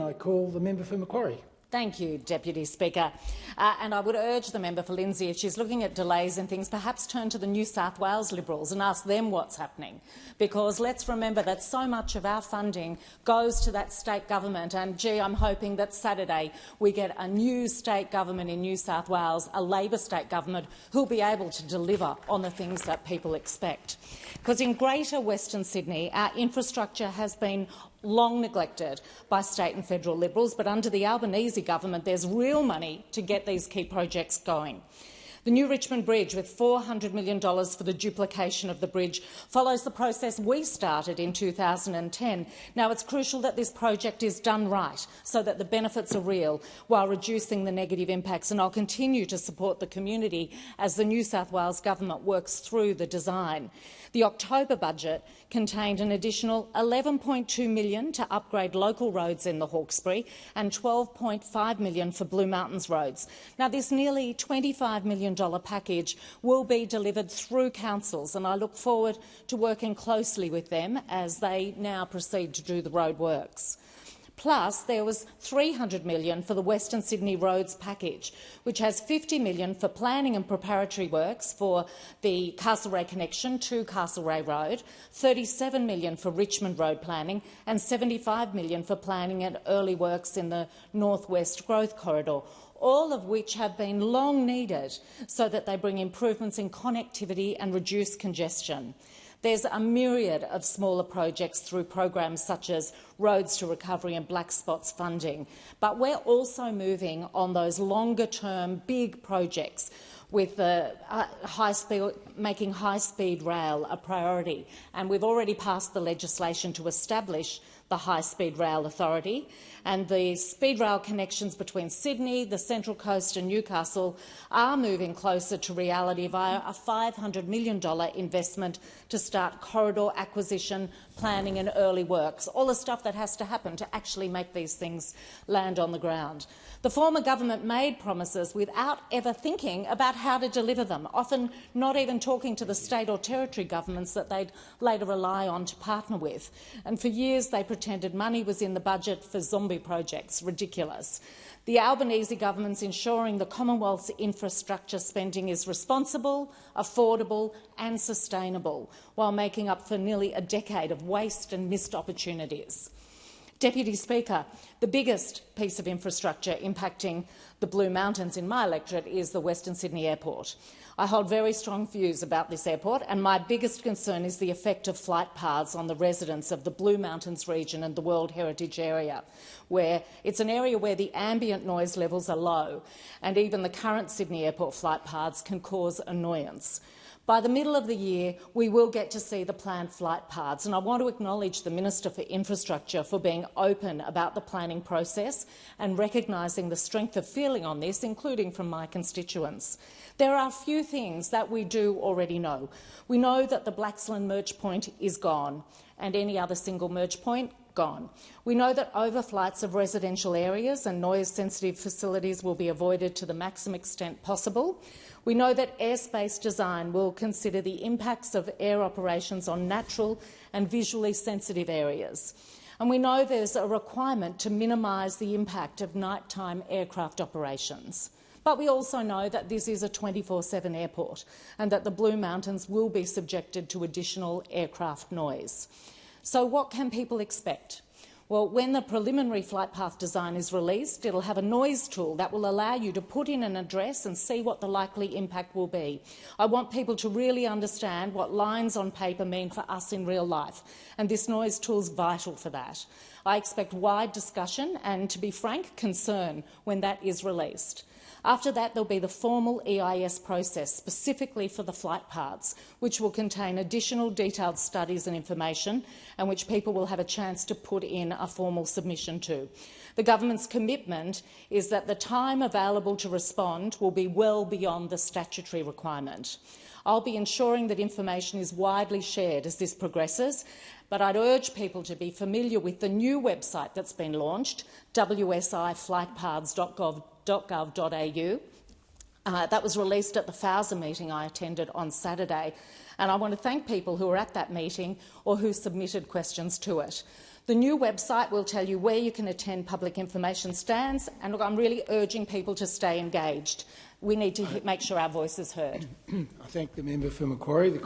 I call the member for Macquarie. Thank you, Deputy Speaker. And I would urge the member for Lindsay, if she's looking at delays and things, perhaps turn to the New South Wales Liberals and ask them what's happening. Because let's remember that so much of our funding goes to that state government. And, gee, I'm hoping that Saturday we get a new state government in New South Wales, a Labor state government, who'll be able to deliver on the things that people expect. Because in Greater Western Sydney, our infrastructure has been long neglected by state and federal Liberals, but under the Albanese government there's real money to get these key projects going. The new Richmond Bridge, with $400 million for the duplication of the bridge, follows the process we started in 2010. Now, it's crucial that this project is done right so that the benefits are real while reducing the negative impacts, and I'll continue to support the community as the New South Wales government works through the design. The October budget contained an additional $11.2 million to upgrade local roads in the Hawkesbury and $12.5 million for Blue Mountains roads. Now, this nearly $25 million package will be delivered through councils, and I look forward to working closely with them as they now proceed to do the road works. Plus, there was $300 million for the Western Sydney Roads package, which has $50 million for planning and preparatory works for the Castlereagh connection to Castlereagh Road, $37 million for Richmond Road planning and $75 million for planning and early works in the North West Growth Corridor, all of which have been long needed so that they bring improvements in connectivity and reduce congestion. There's a myriad of smaller projects through programs such as Roads to Recovery and Black Spots funding, but we're also moving on those longer-term big projects with making high-speed rail a priority. And we've already passed the legislation to establish the High Speed Rail Authority, and the speed rail connections between Sydney, the Central Coast and Newcastle are moving closer to reality via a $500 million investment to start corridor acquisition, planning and early works, all the stuff that has to happen to actually make these things land on the ground. The former government made promises without ever thinking about how to deliver them, often not even talking to the state or territory governments that they'd later rely on to partner with. And for years they pretended money was in the budget for zombie projects. Ridiculous. The Albanese government's ensuring the Commonwealth's infrastructure spending is responsible, affordable and sustainable, while making up for nearly a decade of waste and missed opportunities. Deputy Speaker, the biggest piece of infrastructure impacting the Blue Mountains in my electorate is the Western Sydney Airport. I hold very strong views about this airport, and my biggest concern is the effect of flight paths on the residents of the Blue Mountains region and the World Heritage Area, where it's an area where the ambient noise levels are low, and even the current Sydney Airport flight paths can cause annoyance. By the middle of the year, we will get to see the planned flight paths, and I want to acknowledge the Minister for Infrastructure for being open about the planning process and recognising the strength of feeling on this, including from my constituents. There are a few things that we do already know. We know that the Blaxland merge point is gone, and any other single merge point gone. We know that overflights of residential areas and noise-sensitive facilities will be avoided to the maximum extent possible. We know that airspace design will consider the impacts of air operations on natural and visually sensitive areas. And we know there's a requirement to minimise the impact of nighttime aircraft operations. But we also know that this is a 24/7 airport and that the Blue Mountains will be subjected to additional aircraft noise. So what can people expect? Well, when the preliminary flight path design is released, it'll have a noise tool that will allow you to put in an address and see what the likely impact will be. I want people to really understand what lines on paper mean for us in real life, and this noise tool is vital for that. I expect wide discussion and, to be frank, concern when that is released. After that, there'll be the formal EIS process specifically for the flight paths, which will contain additional detailed studies and information and which people will have a chance to put in a formal submission to. The government's commitment is that the time available to respond will be well beyond the statutory requirement. I'll be ensuring that information is widely shared as this progresses, but I'd urge people to be familiar with the new website that's been launched, wsiflightpaths.gov.au. That was released at the FOWSA meeting I attended on Saturday, and I want to thank people who were at that meeting or who submitted questions to it. The new website will tell you where you can attend public information stands, and look, I'm really urging people to stay engaged. We need to make sure our voice is heard. I thank the member for Macquarie. The